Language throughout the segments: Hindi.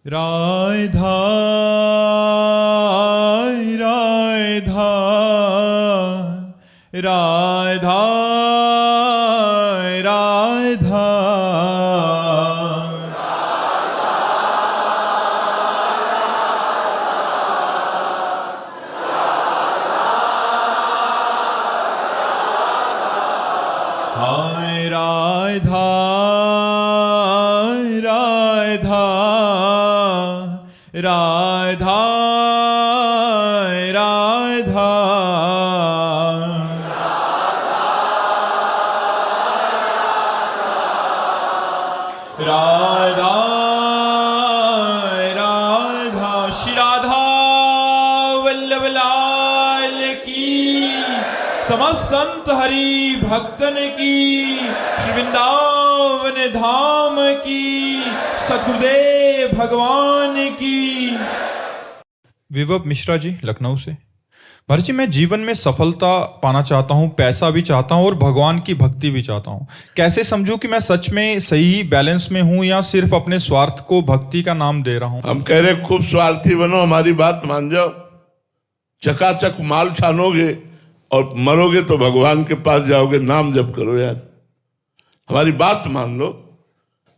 राधा राधा राधा राधा हाय राधा राधा राधा राधा राधा राधा श्री राधा वल्लभ लाल की, समस्त संत हरि भक्तन की, श्री वृंदावन धाम की, सद्गुरुदेव भगवान की। विभव मिश्रा जी, लखनऊ से। महाराज जी, मैं जीवन में सफलता पाना चाहता हूँ, पैसा भी चाहता हूँ और भगवान की भक्ति भी चाहता हूँ। कैसे समझूं कि मैं सच में सही बैलेंस में हूँ या सिर्फ अपने स्वार्थ को भक्ति का नाम दे रहा हूँ? हम कह रहे खूब स्वार्थी बनो, हमारी बात मान जाओ। चकाचक माल छानोगे और मरोगे तो भगवान के पास जाओगे। नाम जप करो यार, हमारी बात मान लो।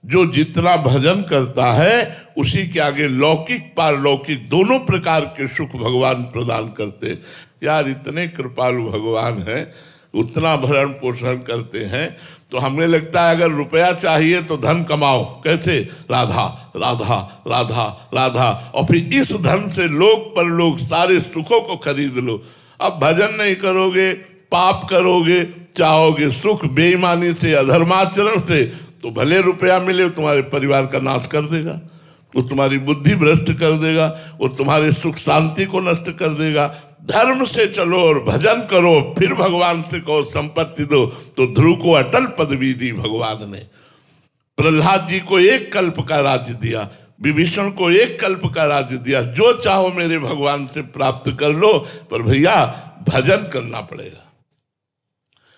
जो जितना भजन करता है उसी के आगे लौकिक पारलौकिक दोनों प्रकार के सुख भगवान प्रदान करते। यार इतने कृपालु भगवान हैं, उतना भरण पोषण करते हैं। तो हमें लगता है अगर रुपया चाहिए तो धन कमाओ। कैसे? राधा राधा राधा राधा, और फिर इस धन से लोक परलोक सारे सुखों को खरीद लो। अब भजन नहीं करोगे, पाप करोगे, चाहोगे सुख बेईमानी से, अधर्माचरण से, तो भले रुपया मिले तुम्हारे परिवार का नाश कर देगा, वो तुम्हारी बुद्धि भ्रष्ट कर देगा, वो तुम्हारे सुख शांति को नष्ट कर देगा। धर्म से चलो और भजन करो, फिर भगवान से कहो संपत्ति दो। तो ध्रुव को अटल पदवी दी भगवान ने। प्रहलाद जी को एक कल्प का राज्य दिया, विभीषण को एक कल्प का राज्य दिया। जो चाहो मेरे भगवान से प्राप्त कर लो, पर भैया भजन करना पड़ेगा।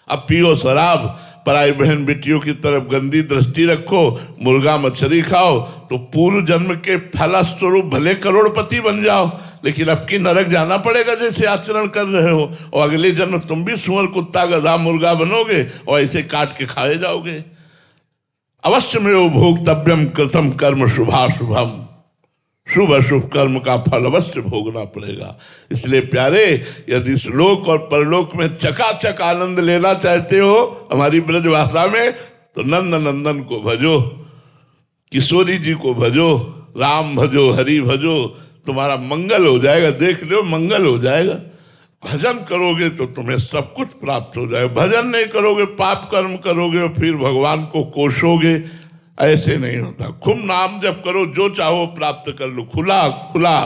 अब पियो शराब, पराई बहन बेटियों की तरफ गंदी दृष्टि रखो, मुर्गा मछली खाओ, तो पूर्व जन्म के फलस्वरूप भले करोड़पति बन जाओ, लेकिन अब की नरक जाना पड़ेगा जैसे आचरण कर रहे हो। और अगले जन्म तुम भी सुअर कुत्ता गधा मुर्गा बनोगे और ऐसे काट के खाए जाओगे। अवश्य में वो भोक्तव्यम कृतम कर्म शुभाशुभम, शुभ अशुभ कर्म का फल अवश्य भोगना पड़ेगा। इसलिए प्यारे, यदि इस लोक और परलोक में चकाचक आनंद लेना चाहते हो हमारी ब्रजभाषा में, तो नंद नंदन को भजो, किशोरी जी को भजो, राम भजो, हरि भजो, तुम्हारा मंगल हो जाएगा। देख लो, मंगल हो जाएगा। भजन करोगे तो तुम्हें सब कुछ प्राप्त हो जाएगा। भजन नहीं करोगे, पाप कर्म करोगे और फिर भगवान को कोसोगे, ऐसे नहीं होता। खूब नाम जप करो, जो चाहो प्राप्त कर लो। खुला खुला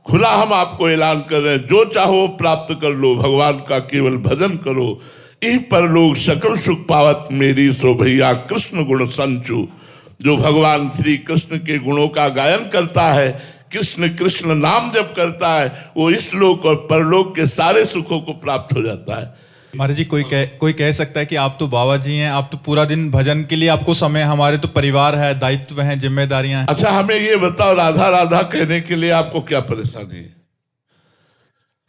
खुला हम आपको ऐलान कर रहे हैं, जो चाहो प्राप्त कर लो। भगवान का केवल भजन करो, ई पर लोग सकल सुख पावत मेरी सो भैया कृष्ण गुण संचु। जो भगवान श्री कृष्ण के गुणों का गायन करता है, कृष्ण कृष्ण नाम जप करता है, वो इस लोक और परलोक के सारे सुखों को प्राप्त हो जाता है। महाराज जी, कोई कह सकता है कि आप तो बाबा जी हैं, आप तो पूरा दिन भजन के लिए आपको समय, हमारे तो परिवार है, दायित्व हैं, जिम्मेदारियां हैं। अच्छा हमें ये बताओ, राधा राधा कहने के लिए आपको क्या परेशानी है?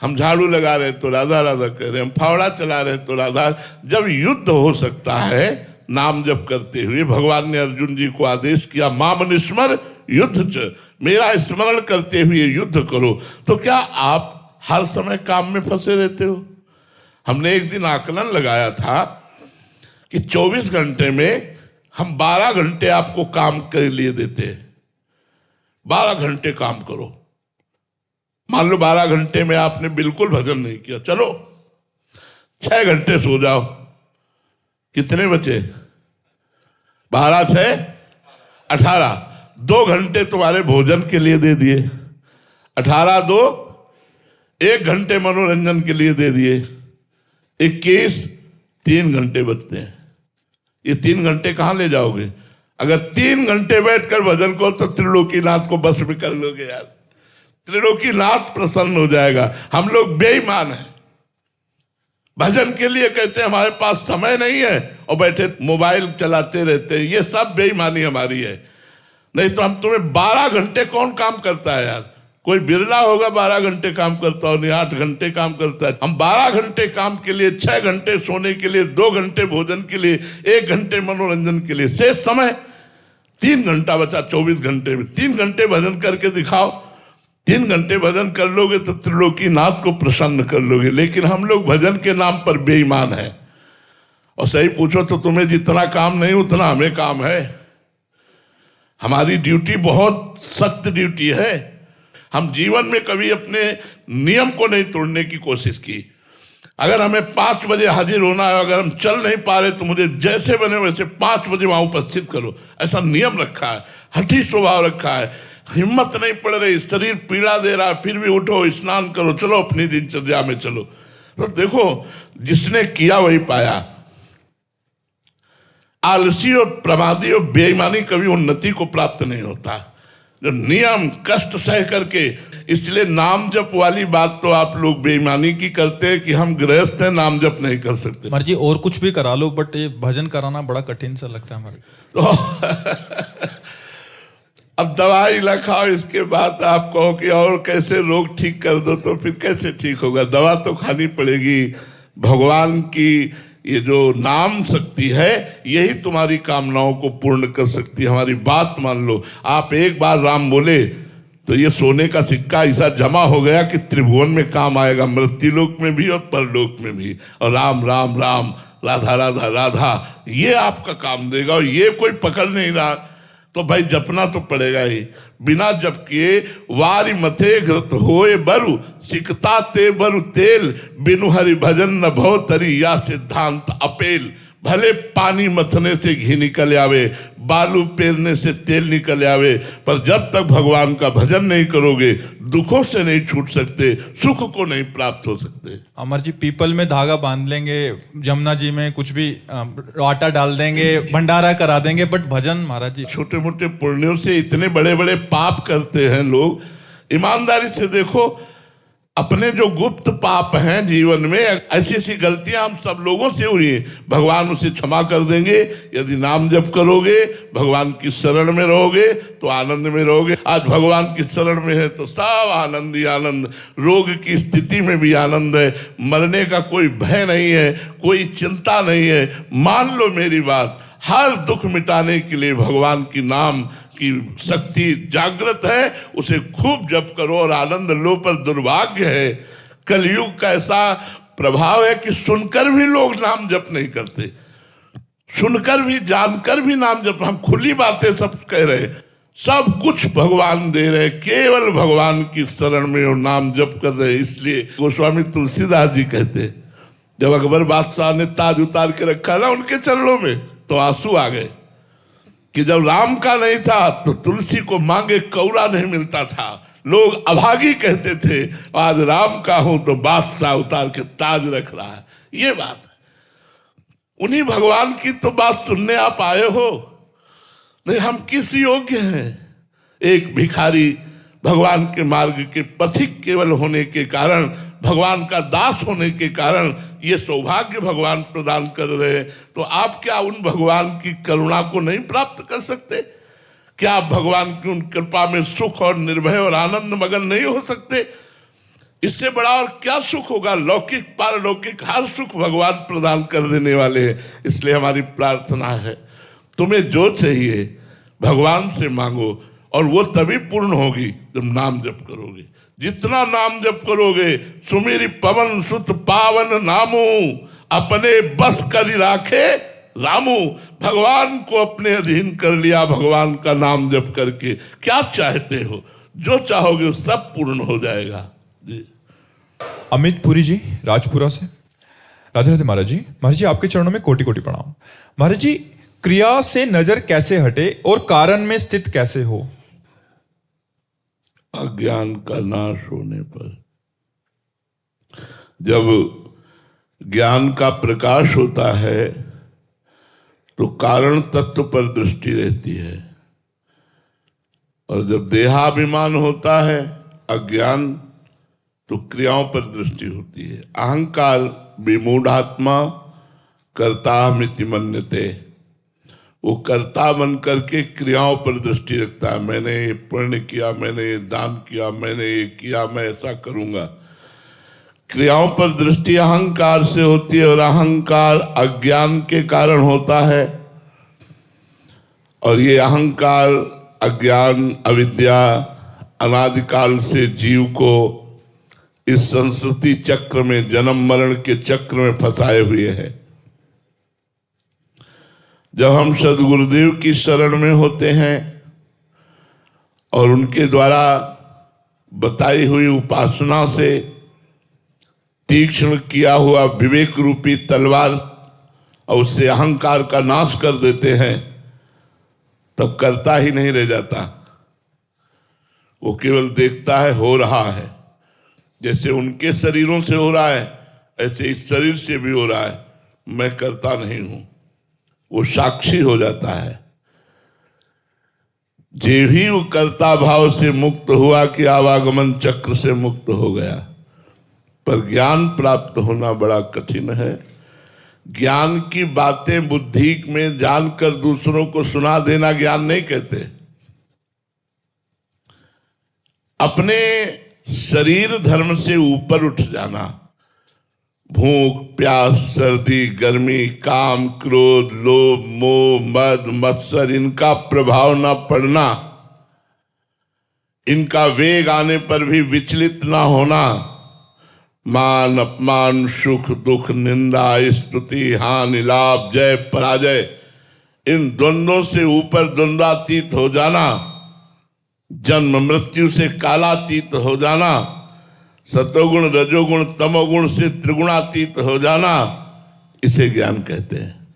हम झाड़ू लगा रहे तो राधा राधा कह रहे, हम फावड़ा चला रहे तो राधा। जब युद्ध हो सकता है नाम जप करते हुए, भगवान ने अर्जुन जी को आदेश किया, माम निस्मर युद्ध च, मेरा स्मरण करते हुए युद्ध करो। तो क्या आप हर समय काम में फंसे रहते हो? हमने एक दिन आकलन लगाया था कि 24 घंटे में हम 12 घंटे आपको काम के लिए देते हैं। 12 घंटे काम करो। मान लो 12 घंटे में आपने बिल्कुल भजन नहीं किया, चलो 6 घंटे सो जाओ। कितने बचे? 12 6 18। 2 घंटे तुम्हारे भोजन के लिए दे दिए, 18 2 1 घंटे मनोरंजन के लिए दे दिए, 21 3 घंटे बचते हैं। ये 3 घंटे कहां ले जाओगे? अगर 3 घंटे बैठकर भजन को, तो त्रिलोकीनाथ को बस में कर लोगे यार। त्रिलोकीनाथ प्रसन्न हो जाएगा। हम लोग बेईमान हैं, भजन के लिए कहते हैं हमारे पास समय नहीं है और बैठे मोबाइल चलाते रहते हैं। ये सब बेईमानी हमारी है। नहीं तो हम तुम्हें 12 घंटे कौन काम करता है यार? कोई बिरला होगा 12 घंटे काम करता हो, नहीं 8 घंटे काम करता है। हम 12 घंटे काम के लिए, 6 घंटे सोने के लिए, 2 घंटे भोजन के लिए, 1 घंटे मनोरंजन के लिए, शेष समय 3 घंटा बचा 24 घंटे में। 3 घंटे भजन करके दिखाओ। 3 घंटे भजन कर लोगे तो त्रिलोकीनाथ को प्रसन्न कर लोगे। लेकिन हम लोग भजन के नाम पर बेईमान हैं। और सही पूछो तो तुम्हें जितना काम नहीं उतना हमें काम है। हमारी ड्यूटी बहुत सख्त ड्यूटी है। हम जीवन में कभी अपने नियम को नहीं तोड़ने की कोशिश की। अगर हमें 5 बजे हाजिर होना है, अगर हम चल नहीं पा रहे तो मुझे जैसे बने वैसे 5 बजे वहां उपस्थित करो, ऐसा नियम रखा है। हठी स्वभाव रखा है। हिम्मत नहीं पड़ रही, शरीर पीड़ा दे रहा है, फिर भी उठो, स्नान करो, चलो अपनी दिनचर्या में चलो। तो देखो, जिसने किया वही पाया। आलसी और प्रमादी और बेईमानी कभी उन्नति को प्राप्त नहीं होता। जो नियम कष्ट सह करके, इसलिए नाम जप वाली बात तो आप लोग बेईमानी की करते हैं कि हम गृहस्थ हैं, नाम जप नहीं कर सकते। महाराज जी और कुछ भी करा लो, बट ये भजन कराना बड़ा कठिन सा लगता है हमारे। तो अब दवाई लखाओ, इसके बाद आप कहो कि और कैसे रोग ठीक कर दो, तो फिर कैसे ठीक होगा? दवा तो खानी पड़ेगी। भगवान की ये जो नाम शक्ति है, यही तुम्हारी कामनाओं को पूर्ण कर सकती है। हमारी बात मान लो। आप एक बार राम बोले तो ये सोने का सिक्का ऐसा जमा हो गया कि त्रिभुवन में काम आएगा, मृत्युलोक में भी और परलोक में भी। और राम राम राम, राधा राधा राधा, ये आपका काम देगा। और ये कोई पकड़ नहीं रहा तो भाई जपना तो पड़ेगा ही। बिना जप किए वारी मथे घृत होए बरु, सिकता ते बरु तेल, बिनु हरि भजन न भव तरी, या सिद्धांत अपेल। भले पानी मथने से घी निकल आवे, बालू पेरने से तेल निकल आवे, पर जब तक भगवान का भजन नहीं करोगे, दुखों से नहीं छूट सकते, सुख को नहीं प्राप्त हो सकते। अमर जी, पीपल में धागा बांध लेंगे, जमुना जी में कुछ भी आटा डाल देंगे, भंडारा करा देंगे, बट भजन महाराज जी। छोटे मोटे पुण्यों से इतने बड़े बड़े पाप करते हैं लोग। ईमानदारी से देखो, अपने जो गुप्त पाप हैं जीवन में, ऐसी ऐसी गलतियां हम सब लोगों से हुई, भगवान उसे क्षमा कर देंगे यदि नाम जप करोगे, भगवान की शरण में रहोगे तो आनंद में रहोगे। आज भगवान की शरण में है तो सब आनंद ही आनंद। रोग की स्थिति में भी आनंद है, मरने का कोई भय नहीं है, कोई चिंता नहीं है। मान लो मेरी बात, हर दुख मिटाने के लिए भगवान की नाम की शक्ति जागृत है, उसे खूब जप करो और आनंद लो। पर दुर्भाग्य है, कलयुग का ऐसा प्रभाव है कि सुनकर भी लोग नाम जप नहीं करते, सुनकर भी जानकर भी नाम जप। हम खुली बातें सब कह रहे, सब कुछ भगवान दे रहे, केवल भगवान की शरण में और नाम जप कर रहे। इसलिए गोस्वामी तुलसीदास जी कहते, जब अकबर बादशाह ने ताज उतार के रखा ना उनके चरणों में, तो आंसू आ गए कि जब राम का नहीं था तो तुलसी को मांगे कौड़ा नहीं मिलता था, लोग अभागी कहते थे। आज राम का हूं तो बादशाह उतार के ताज रख रहा है। ये बात है। उन्हीं भगवान की तो बात सुनने आप आए हो। नहीं, हम किस योग्य हैं? एक भिखारी भगवान के मार्ग के पथिक केवल होने के कारण, भगवान का दास होने के कारण ये सौभाग्य भगवान प्रदान कर रहे हैं। तो आप क्या उन भगवान की करुणा को नहीं प्राप्त कर सकते? क्या आप भगवान की उन कृपा में सुख और निर्भय और आनंद मगन नहीं हो सकते? इससे बड़ा और क्या सुख होगा? लौकिक पारलौकिक हर सुख भगवान प्रदान कर देने वाले हैं। इसलिए हमारी प्रार्थना है, तुम्हें जो चाहिए भगवान से मांगो, और वो तभी पूर्ण होगी जब नाम जप करोगे। जितना नाम जप करोगे, सुमेरी पवन सुत पावन नामू, अपने बस करी राखे रामू। भगवान को अपने अधीन कर लिया भगवान का नाम जप करके। क्या चाहते हो? जो चाहोगे वो सब पूर्ण हो जाएगा जी। अमित पुरी जी राजपुरा से, राधे राधे महाराज जी। महाराज जी, आपके चरणों में कोटि कोटि प्रणाम। महाराज जी, क्रिया से नजर कैसे हटे और कारण में स्थित कैसे हो? अज्ञान का नाश होने पर, जब ज्ञान का प्रकाश होता है तो कारण तत्व पर दृष्टि रहती है, और जब देहाभिमान होता है अज्ञान, तो क्रियाओं पर दृष्टि होती है। अहंकार विमूढ़ात्मा कर्ताहमिति मन्यते, वो कर्ता बन करके क्रियाओं पर दृष्टि रखता है। मैंने ये पुण्य किया, मैंने ये दान किया, मैंने ये किया, मैं ऐसा करूंगा। क्रियाओं पर दृष्टि अहंकार से होती है और अहंकार अज्ञान के कारण होता है। और ये अहंकार, अज्ञान, अविद्या अनादिकाल से जीव को इस संस्कृति चक्र में, जन्म मरण के चक्र में फंसाए हुए है। जब हम सद्गुरुदेव की शरण में होते हैं और उनके द्वारा बताई हुई उपासना से तीक्ष्ण किया हुआ विवेक रूपी तलवार और उससे अहंकार का नाश कर देते हैं, तब करता ही नहीं रह जाता। वो केवल देखता है, हो रहा है। जैसे उनके शरीरों से हो रहा है, ऐसे इस शरीर से भी हो रहा है, मैं करता नहीं हूं। वो साक्षी हो जाता है। जे भी वो कर्ता भाव से मुक्त हुआ कि आवागमन चक्र से मुक्त हो गया। पर ज्ञान प्राप्त होना बड़ा कठिन है। ज्ञान की बातें बुद्धि में जानकर दूसरों को सुना देना ज्ञान नहीं कहते। अपने शरीर धर्म से ऊपर उठ जाना, भूख, प्यास, सर्दी, गर्मी, काम, क्रोध, लोभ, मोह, मद, मत्सर, इनका प्रभाव न पड़ना, इनका वेग आने पर भी विचलित न होना, मान, अपमान, सुख, दुख, निंदा, स्तुति, हानि, लाभ, जय, पराजय, इन द्वंद्वों से ऊपर द्वंद्वातीत हो जाना, जन्म मृत्यु से कालातीत हो जाना, सतोगुण, रजोगुण, तमोगुण से त्रिगुणातीत हो जाना, इसे ज्ञान कहते हैं।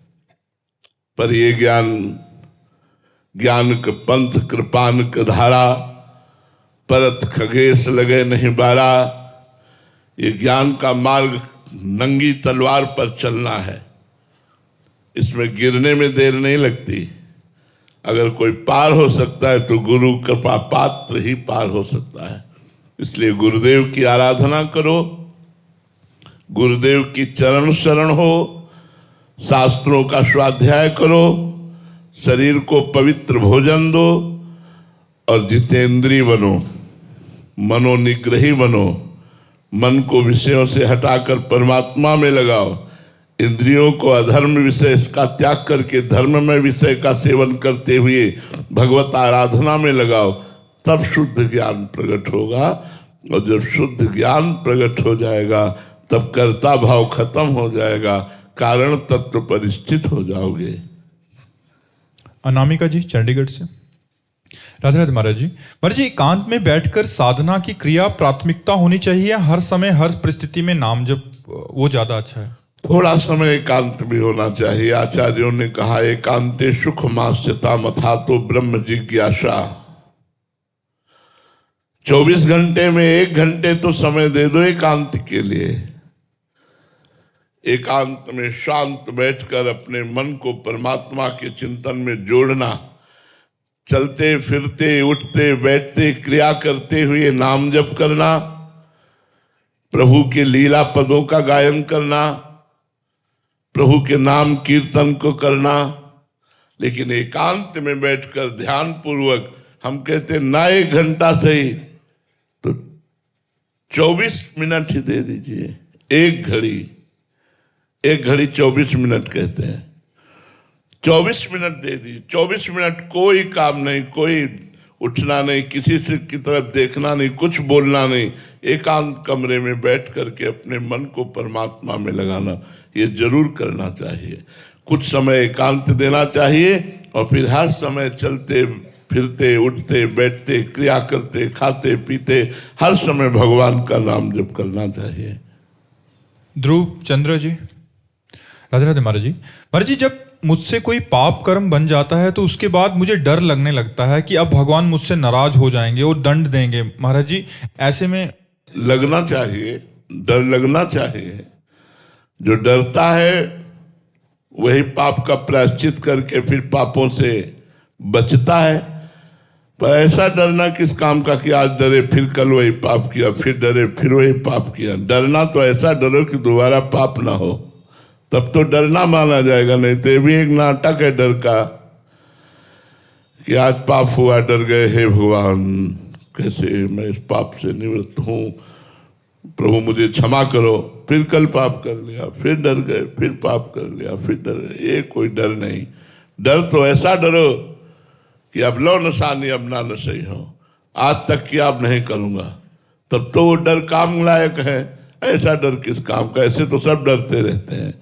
पर ये ज्ञान क पंथ कृपान क धारा, परत खगेश लगे नहीं बारा। ये ज्ञान का मार्ग नंगी तलवार पर चलना है। इसमें गिरने में देर नहीं लगती। अगर कोई पार हो सकता है तो गुरु कृपा पात्र ही पार हो सकता है। इसलिए गुरुदेव की आराधना करो, गुरुदेव की चरण शरण हो, शास्त्रों का स्वाध्याय करो, शरीर को पवित्र भोजन दो और जितेंद्रीय बनो, मनोनिग्रही बनो। मन को विषयों से हटाकर परमात्मा में लगाओ। इंद्रियों को अधर्म विषय का त्याग करके धर्ममय विषय का सेवन करते हुए भगवत आराधना में लगाओ, तब शुद्ध ज्ञान प्रकट होगा। और जब शुद्ध ज्ञान प्रकट हो जाएगा तब कर्ता भाव खत्म हो जाएगा, कारण तत्व पर स्थित हो जाओगे। अनामिका जी चंडीगढ़ से। राधे राधे महाराज जी। महाराज जी, एकांत में बैठकर साधना की क्रिया प्राथमिकता होनी चाहिए, हर समय हर परिस्थिति में नाम जप वो ज्यादा अच्छा है? थोड़ा समय एकांत भी होना चाहिए। आचार्यों ने कहा, एकांते सुख मास्यता मथा तो ब्रह्म जिज्ञासा। 24 घंटे में 1 घंटे तो समय दे दो एकांत के लिए। एकांत में शांत बैठकर अपने मन को परमात्मा के चिंतन में जोड़ना, चलते फिरते उठते बैठते क्रिया करते हुए नाम जप करना, प्रभु के लीला पदों का गायन करना, प्रभु के नाम कीर्तन को करना। लेकिन एकांत में बैठकर ध्यान पूर्वक, हम कहते ना 1 घंटा सही तो 24 मिनट ही दे दीजिए। 1 घड़ी 24 मिनट कहते हैं। 24 मिनट दे दीजिए। 24 मिनट कोई काम नहीं, कोई उठना नहीं, किसी से की तरफ देखना नहीं, कुछ बोलना नहीं, एकांत कमरे में बैठ करके अपने मन को परमात्मा में लगाना, ये जरूर करना चाहिए। कुछ समय एकांत देना चाहिए और फिर हर समय चलते फिरते उठते बैठते क्रिया करते खाते पीते हर समय भगवान का नाम जप करना चाहिए। ध्रुव चंद्र जी। राधे राधे महाराज जी। महाराज जी, जब मुझसे कोई पाप कर्म बन जाता है तो उसके बाद मुझे डर लगने लगता है कि अब भगवान मुझसे नाराज हो जाएंगे और दंड देंगे। महाराज जी, ऐसे में लगना चाहिए, डर लगना चाहिए। जो डरता है वही पाप का प्रायश्चित करके फिर पापों से बचता है। पर ऐसा डरना किस काम का कि आज डरे फिर कल वही पाप किया, फिर डरे फिर वही पाप किया। डरना तो ऐसा डरो कि दोबारा पाप ना हो, तब तो डरना माना जाएगा। नहीं तो ये भी एक नाटक है डर का। कि आज पाप हुआ, डर गए, हे भगवान कैसे मैं इस पाप से निवृत्त हूँ, प्रभु मुझे क्षमा करो। फिर कल पाप कर लिया, फिर डर गए, फिर पाप कर लिया, फिर डर गए। ये कोई डर नहीं। डर तो ऐसा डरो कि अब लो नशानी अब ना नशई हो, आज तक कि अब नहीं करूँगा, तब तो वो डर काम लायक है। ऐसा डर किस काम का? ऐसे तो सब डरते रहते हैं।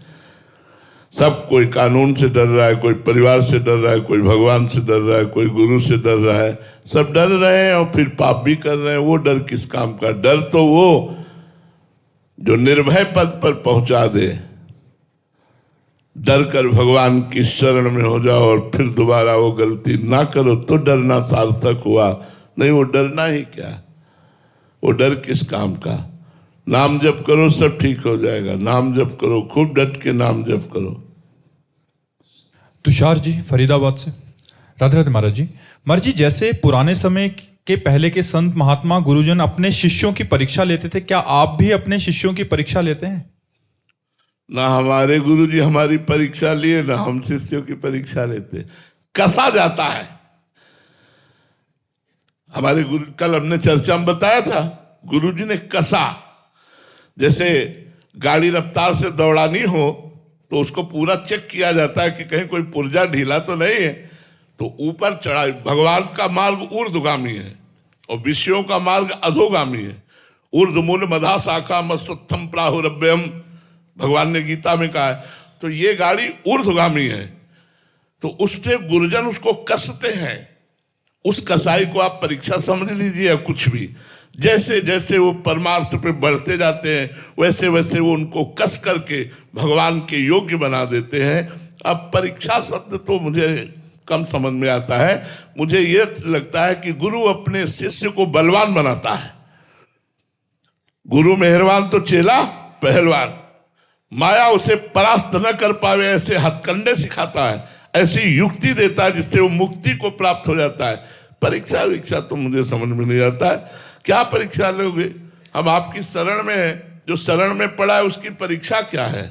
सब कोई कानून से डर रहा है, कोई परिवार से डर रहा है, कोई भगवान से डर रहा है, कोई गुरु से डर रहा है। सब डर रहे हैं और फिर पाप भी कर रहे हैं। वो डर किस काम का? डर तो वो जो निर्भय पद पर पहुंचा दे। डर कर भगवान की शरण में हो जाओ और फिर दोबारा वो गलती ना करो तो डरना सार्थक हुआ। नहीं, वो डरना ही क्या, वो डर किस काम का? नाम जप करो, सब ठीक हो जाएगा। नाम जप करो, खूब डट के नाम जप करो। तुषार जी फरीदाबाद से। राधे राधे महाराज जी। महाराज जी, जैसे पुराने समय के पहले के संत महात्मा गुरुजन अपने शिष्यों की परीक्षा लेते थे, क्या आप भी अपने शिष्यों की परीक्षा लेते हैं? ना हमारे गुरुजी हमारी परीक्षा लिए, ना हम शिष्यों की परीक्षा लेते। कसा जाता है। हमारे गुरु, कल हमने चर्चा में बताया था, गुरुजी ने कसा। जैसे गाड़ी रफ्तार से दौड़ानी हो तो उसको पूरा चेक किया जाता है कि कहीं कोई पुर्जा ढीला तो नहीं है, तो ऊपर चढ़ाई। भगवान का मार्ग ऊर्ध्वगामी है और विषयों का मार्ग अधोगामी है। ऊर्ध्वमूल मधा शाखा मस्तम प्राहुरभ्यम, भगवान ने गीता में कहा है। तो ये गाड़ी ऊर्ध्वगामी है, तो उससे गुरुजन उसको कसते हैं। उस कसाई को आप परीक्षा समझ लीजिए या कुछ भी। जैसे जैसे वो परमार्थ पे बढ़ते जाते हैं वैसे वैसे वो उनको कस करके भगवान के योग्य बना देते हैं। अब परीक्षा शब्द तो मुझे कम समझ में आता है। मुझे ये लगता है कि गुरु अपने शिष्य को बलवान बनाता है। गुरु मेहरबान तो चेला पहलवान। माया उसे परास्त न कर पावे ऐसे हथकंडे सिखाता है, ऐसी युक्ति देता है जिससे वो मुक्ति को प्राप्त हो जाता है। परीक्षा विक्षा तो मुझे समझ में नहीं आता है। क्या परीक्षा लोगे? हम आपकी शरण में हैं, जो शरण में पड़ा है उसकी परीक्षा क्या है?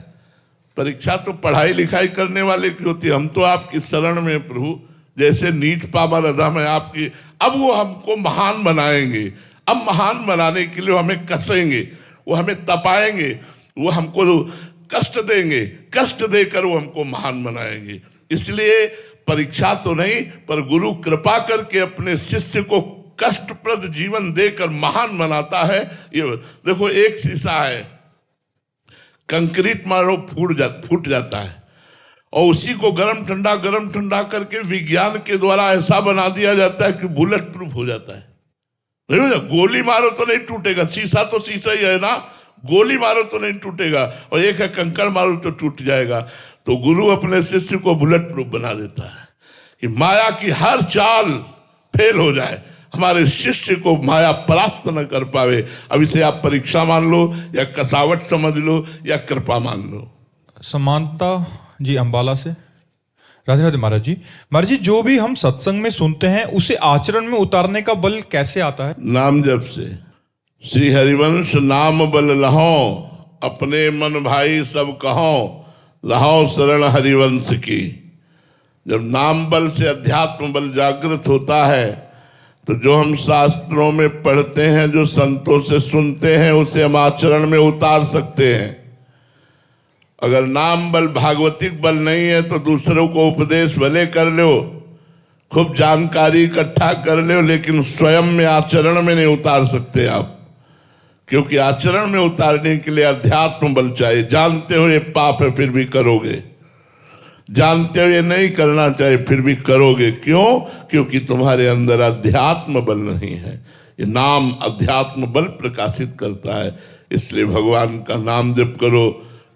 परीक्षा तो पढ़ाई लिखाई करने वाले की होती है। हम तो आपकी शरण में प्रभु, जैसे नीच पामर अधा में आपकी। अब वो हमको महान बनाएंगे। अब महान बनाने के लिए हमें कसेंगे, वो हमें तपाएंगे, वो हमको कष्ट देंगे। कष्ट देकर वो हमको महान बनाएंगे। इसलिए परीक्षा तो नहीं, पर गुरु कृपा करके अपने शिष्य को कष्टप्रद जीवन देकर महान बनाता है। ये देखो, एक शीशा है, कंक्रीट मारो फूट जाता है, और उसी को गरम ठंडा करके विज्ञान के द्वारा ऐसा बना दिया जाता है कि बुलेट प्रूफ हो जाता है। नहीं हो जाता? गोली मारो तो नहीं टूटेगा। शीशा तो शीशा ही है ना, गोली मारो तो नहीं टूटेगा, और एक है कंकड़ मारो तो टूट जाएगा। तो गुरु अपने शिष्य को बुलेट प्रूफ बना देता है कि माया की हर चाल फेल हो जाए, हमारे शिष्य को माया परास्त न कर पावे। अब इसे आप परीक्षा मान लो या कसावट समझ लो या कृपा मान लो। समानता जी अंबाला से। राधे राधे महाराज जी। महाराज जी, जो भी हम सत्संग में सुनते हैं उसे आचरण में उतारने का बल कैसे आता है? नाम जप से। श्री हरिवंश नाम बल लहो, अपने मन भाई सब कहो, लहो शरण हरिवंश की। जब नाम बल से अध्यात्म बल जागृत होता है तो जो हम शास्त्रों में पढ़ते हैं, जो संतों से सुनते हैं, उसे हम आचरण में उतार सकते हैं। अगर नाम बल भागवतिक बल नहीं है तो दूसरों को उपदेश भले कर लो, खूब जानकारी इकट्ठा कर लो, लेकिन स्वयं में आचरण में नहीं उतार सकते आप। क्योंकि आचरण में उतारने के लिए अध्यात्म बल चाहिए। जानते हो ये पाप है फिर भी करोगे, जानते हो ये नहीं करना चाहिए फिर भी करोगे। क्यों? क्योंकि तुम्हारे अंदर अध्यात्म बल नहीं है। ये नाम अध्यात्म बल प्रकाशित करता है। इसलिए भगवान का नाम जप करो,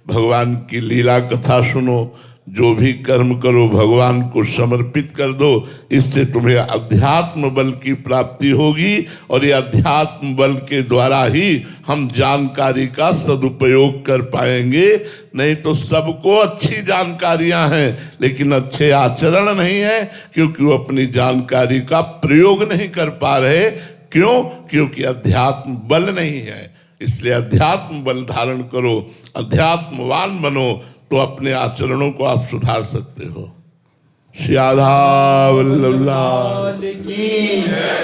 भगवान की लीला कथा सुनो, जो भी कर्म करो भगवान को समर्पित कर दो। इससे तुम्हें अध्यात्म बल की प्राप्ति होगी, और ये अध्यात्म बल के द्वारा ही हम जानकारी का सदुपयोग कर पाएंगे। नहीं तो सबको अच्छी जानकारियां हैं लेकिन अच्छे आचरण नहीं है, क्योंकि वो अपनी जानकारी का प्रयोग नहीं कर पा रहे। क्यों? क्योंकि अध्यात्म बल नहीं है। इसलिए अध्यात्म बल धारण करो, अध्यात्मवान बनो, तो अपने आचरणों को आप सुधार सकते हो। श्री राधा वल्लभ लाल की।